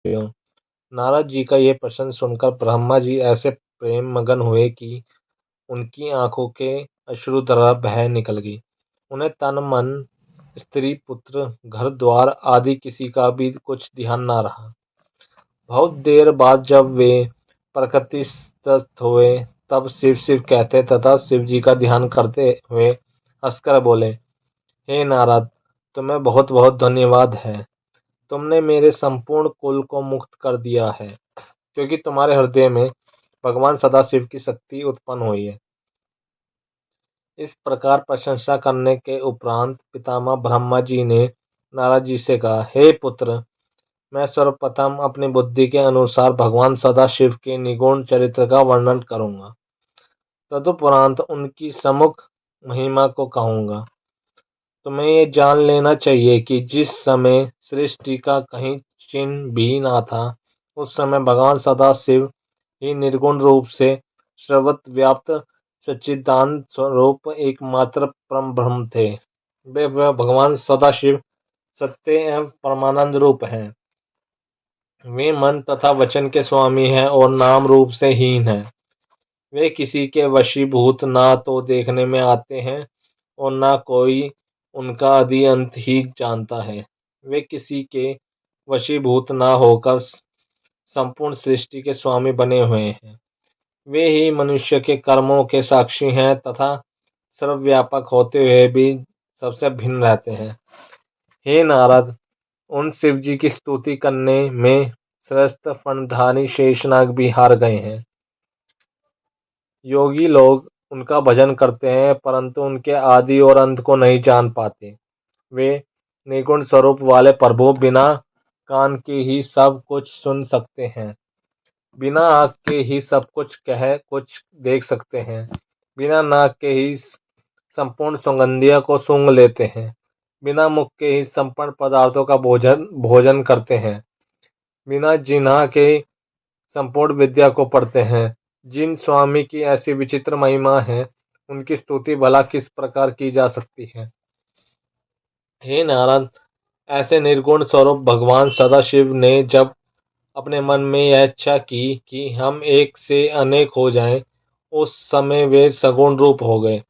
नारद जी का ये प्रश्न सुनकर ब्रह्मा जी ऐसे प्रेम मगन हुए कि उनकी आंखों के अश्रुधारा बह निकल गई। उन्हें तन मन, स्त्री पुत्र, घर द्वार आदि किसी का भी कुछ ध्यान न रहा। बहुत देर बाद जब वे प्रकृतिस्थ हुए, तब शिव शिव कहते तथा शिव जी का ध्यान करते हुए हंसकर बोले, हे नारद, तुम्हें बहुत बहुत धन्यवाद है। तुमने मेरे संपूर्ण कुल को मुक्त कर दिया है, क्योंकि तुम्हारे हृदय में भगवान सदाशिव की शक्ति उत्पन्न हुई है। इस प्रकार प्रशंसा करने के उपरांत पितामह ब्रह्मा जी ने नारद जी से कहा, हे पुत्र, मैं सर्वप्रथम अपनी बुद्धि के अनुसार भगवान सदाशिव के निगुण चरित्र का वर्णन करूंगा। तदुपरांत उनकी सम्मुख महिमा को कहूंगा। तुम्हें ये जान लेना चाहिए कि जिस समय सृष्टि का कहीं चिन्ह भी ना था, उस समय भगवान सदाशिव ही निर्गुण रूप से सर्वव्याप्त सच्चिदानंद स्वरूप एकमात्र परम ब्रह्म थे। वे भगवान सदाशिव सत्य एवं परमानंद रूप हैं। वे मन तथा वचन के स्वामी हैं और नाम रूप से हीन हैं। वे किसी के वशीभूत ना तो देखने में आते हैं और ना कोई उनका आदि अंत ही जानता है। वे किसी के वशीभूत ना होकर संपूर्ण सृष्टि के स्वामी बने हुए हैं। वे ही मनुष्य के कर्मों के साक्षी हैं तथा सर्वव्यापक होते हुए भी सबसे भिन्न रहते हैं। हे नारद, उन शिव जी की स्तुति करने में श्रेष्ठ फणधारी शेषनाग भी हार गए हैं। योगी लोग उनका भजन करते हैं, परंतु उनके आदि और अंत को नहीं जान पाते। वे निर्गुण स्वरूप वाले प्रभु बिना कान के ही सब कुछ सुन सकते हैं, बिना आँख के ही सब कुछ देख सकते हैं, बिना नाक के ही संपूर्ण सुगंधियों को सूंघ लेते हैं, बिना मुख के ही संपूर्ण पदार्थों का भोजन करते हैं, बिना जिह्वा के संपूर्ण विद्या को पढ़ते हैं। जिन स्वामी की ऐसी विचित्र महिमा है, उनकी स्तुति भला किस प्रकार की जा सकती है। हे नारद, ऐसे निर्गुण स्वरूप भगवान सदाशिव ने जब अपने मन में यह इच्छा की कि हम एक से अनेक हो जाएं, उस समय वे सगुण रूप हो गए।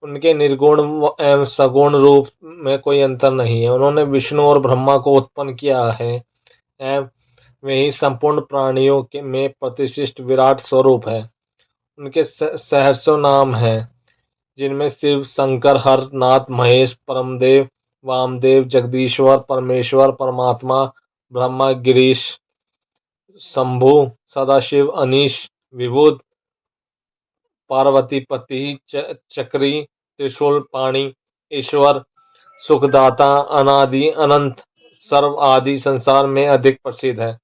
उनके निर्गुण एवं सगुण रूप में कोई अंतर नहीं है। उन्होंने विष्णु और ब्रह्मा को उत्पन्न किया है एवं वही संपूर्ण प्राणियों के में प्रतिष्ठित विराट स्वरूप है। उनके सहस्रों नाम हैं, जिनमें शिव, शंकर, हर, नाथ, महेश, परमदेव, वामदेव, जगदीश्वर, परमेश्वर, परमात्मा, ब्रह्मा, गिरीश, शंभु, सदाशिव, अनीश, विभुद, पार्वतीपति, चक्री, त्रिशूल पाणी, ईश्वर, सुखदाता, अनादि अनंत, सर्व आदि संसार में अधिक प्रसिद्ध है।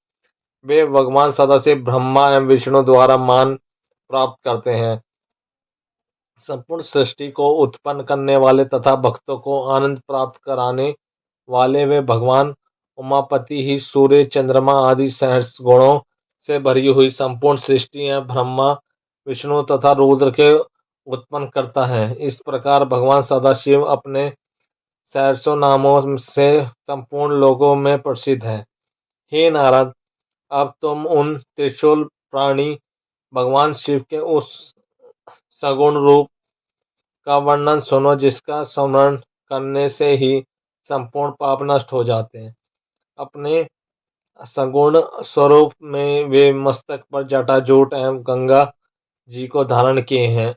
वे भगवान सदाशिव ब्रह्मा एवं विष्णु द्वारा मान प्राप्त करते हैं। संपूर्ण सृष्टि को उत्पन्न करने वाले तथा भक्तों को आनंद प्राप्त कराने वाले वे भगवान उमापति ही सूर्य, चंद्रमा आदि सहस्र गुणों से भरी हुई संपूर्ण सृष्टि है ब्रह्मा, विष्णु तथा रुद्र के उत्पन्न करता है। इस प्रकार भगवान सदाशिव अपने सहस्रों नामों से संपूर्ण लोकों में प्रसिद्ध है। हे नारद, अब तुम उन त्रिशूल प्राणी भगवान शिव के उस सगुण रूप का वर्णन सुनो, जिसका स्मरण करने से ही संपूर्ण पाप नष्ट हो जाते हैं। अपने सगुण स्वरूप में वे मस्तक पर जटाजूट एवं गंगा जी को धारण किए हैं।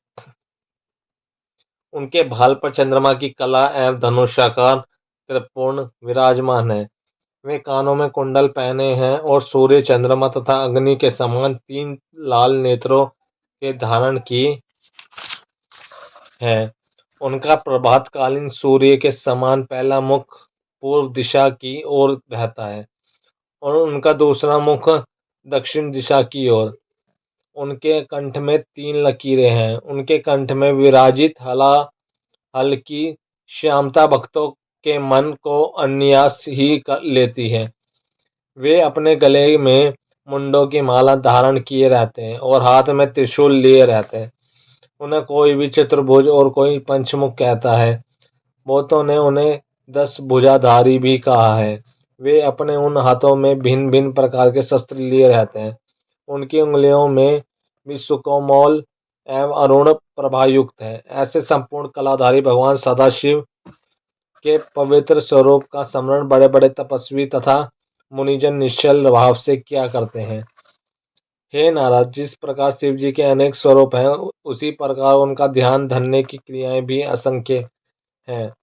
उनके भाल पर चंद्रमा की कला एवं धनुषाकार त्रिपुर्ण विराजमान है। वे कानों में कुंडल पहने हैं और सूर्य, चंद्रमा तथा अग्नि के समान तीन लाल नेत्रों के धारण किए है। उनका प्रभातकालीन सूर्य के समान पहला मुख पूर्व दिशा की ओर रहता है और उनका दूसरा मुख दक्षिण दिशा की ओर। उनके कंठ में तीन लकीरें हैं। उनके कंठ में विराजित हल्की श्यामता भक्तों के मन को अन्यास ही कर लेती है। वे अपने गले में मुंडों की माला धारण किए रहते हैं और हाथ में त्रिशूल लिए रहते हैं। उन्हें कोई भी चतुर्भुज और कोई पंचमुख कहता है। बहुतों ने उन्हें 10 भुजाधारी भी कहा है। वे अपने उन हाथों में भिन्न भिन्न प्रकार के शस्त्र लिए रहते हैं। उनकी उंगलियों में भी सुकोमल एवं अरुण प्रभायुक्त है। ऐसे संपूर्ण कलाधारी भगवान सदाशिव के पवित्र स्वरूप का स्मरण बड़े बड़े तपस्वी तथा मुनिजन निश्चल भाव से किया करते हैं। हे नारद, जिस प्रकार शिव जी के अनेक स्वरूप हैं, उसी प्रकार उनका ध्यान धरने की क्रियाएं भी असंख्य हैं,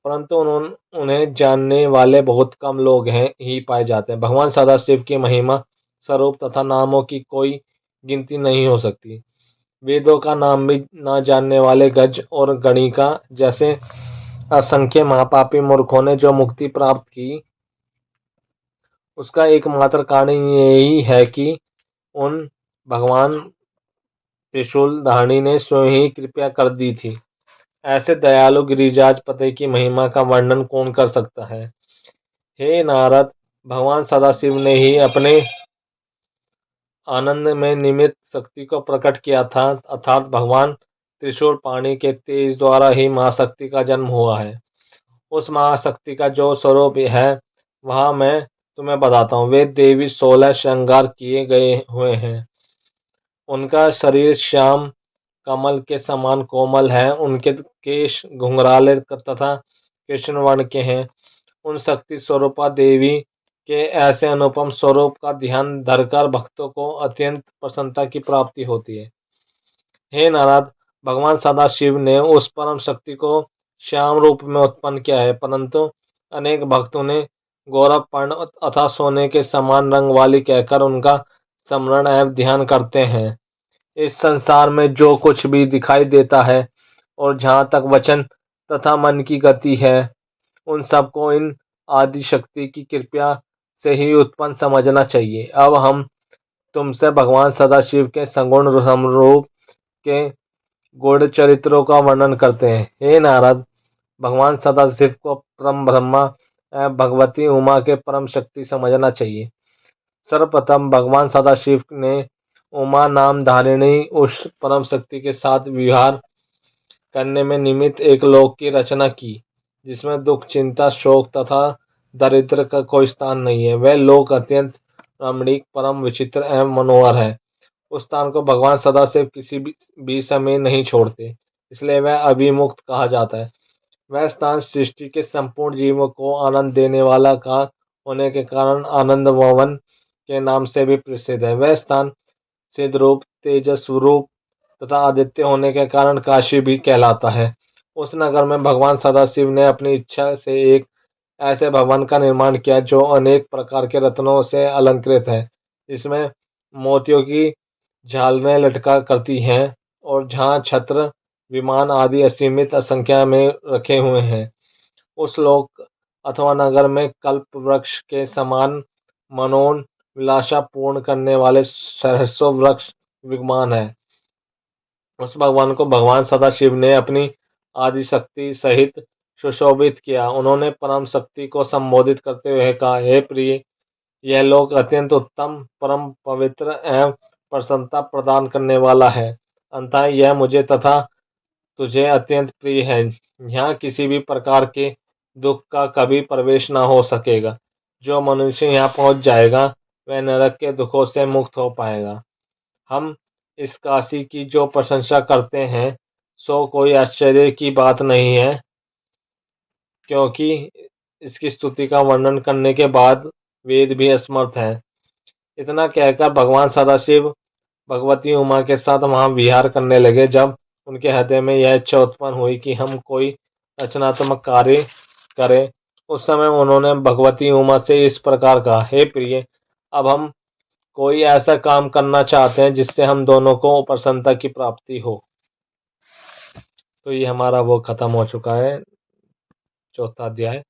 परंतु उन्हें जानने वाले बहुत कम लोग हैं ही पाए जाते हैं। भगवान सदाशिव की महिमा स्वरूप तथा नामों की कोई गिनती नहीं हो सकती। वेदों का नाम भी न जानने वाले गज और गणिका जैसे असंख्य महापापी मूर्खों ने जो मुक्ति प्राप्त की, उसका एकमात्र कारण यही है कि उन भगवान त्रिशूलधारी ने स्वयं ही कृपा कर दी थी। ऐसे दयालु गिरिराज पते की महिमा का वर्णन कौन कर सकता है। हे नारद, भगवान सदाशिव ने ही अपने आनंद में निमित्त शक्ति को प्रकट किया था, अर्थात भगवान त्रिशूल पाणी के तेज द्वारा ही महाशक्ति का जन्म हुआ है। उस महाशक्ति का जो स्वरूप है वह मैं तुम्हें बताता हूँ। वे देवी 16 श्रृंगार किए गए हुए हैं। उनका शरीर श्याम कमल के समान कोमल है। उनके केश घुंघराले तथा कृष्ण वर्ण के हैं। उन शक्ति स्वरूपा देवी के ऐसे अनुपम स्वरूप का ध्यान धरकर भक्तों को अत्यंत प्रसन्नता की प्राप्ति होती है। हे नारद, भगवान सदाशिव ने उस परम शक्ति को श्याम रूप में उत्पन्न किया है, परंतु अनेक भक्तों ने गौरवपर्ण अथा सोने के समान रंग वाली कहकर उनका स्मरण एवं ध्यान करते हैं। इस संसार में जो कुछ भी दिखाई देता है और जहाँ तक वचन तथा मन की गति है, उन सबको इन आदि शक्ति की कृपा से ही उत्पन्न समझना चाहिए। अब हम तुमसे भगवान सदाशिव के सगुण समरूप के गूढ़ चरित्रों का वर्णन करते हैं। हे नारद, भगवान सदाशिव को परम ब्रह्मा एवं भगवती उमा के परम शक्ति समझना चाहिए। सर्वप्रथम भगवान सदाशिव ने उमा नाम धारिणी उस परम शक्ति के साथ विहार करने में निमित्त एक लोक की रचना की, जिसमें दुख, चिंता, शोक तथा दरिद्र का कोई स्थान नहीं है। वह लोक अत्यंत रमणीक, परम विचित्र एवं मनोहर है। उस स्थान को भगवान सदाशिव किसी भी समय नहीं छोड़ते, इसलिए वह अभिमुक्त कहा जाता है। वह स्थान सृष्टि के संपूर्ण जीवों को आनंद देने वाला का होने के कारण आनंद भवन के नाम से भी प्रसिद्ध है। वह स्थान सिद्ध रूप, तेजस रूप तथा आदित्य होने के कारण काशी भी कहलाता है। उस नगर में भगवान सदाशिव ने अपनी इच्छा से एक ऐसे भवन का निर्माण किया जो अनेक प्रकार के रत्नों से अलंकृत है, जिसमें मोतियों की झालरें लटका करती हैं और जहाँ छत्र, विमान आदि असीमित संख्या में रखे हुए हैं। उस लोक अथवा नगर में कल्प वृक्ष के समान मनोन विलासा पूर्ण करने वाले सहस्रों वृक्ष विद्यमान है। उस भगवान को भगवान सदाशिव ने अपनी आदि शक्ति सहित सुशोभित किया। उन्होंने परम शक्ति को संबोधित करते हुए कहा, हे प्रिय, यह लोक अत्यंत उत्तम, परम पवित्र एवं प्रसन्नता प्रदान करने वाला है। अतः यह मुझे तथा तुझे अत्यंत प्रिय है। यहाँ किसी भी प्रकार के दुख का कभी प्रवेश न हो सकेगा। जो मनुष्य यहाँ पहुँच जाएगा, वह नरक के दुखों से मुक्त हो पाएगा। हम इस काशी की जो प्रशंसा करते हैं, सो कोई आश्चर्य की बात नहीं है, क्योंकि इसकी स्तुति का वर्णन करने के बाद वेद भी असमर्थ हैं। इतना कहकर भगवान सदाशिव भगवती उमा के साथ वहां विहार करने लगे। जब उनके हृदय में यह इच्छा उत्पन्न हुई कि हम कोई रचनात्मक कार्य करें, उस समय उन्होंने भगवती उमा से इस प्रकार कहा, हे प्रिय, अब हम कोई ऐसा काम करना चाहते हैं जिससे हम दोनों को प्रसन्नता की प्राप्ति हो। तो ये हमारा वो खत्म हो चुका है, चौथा अध्याय।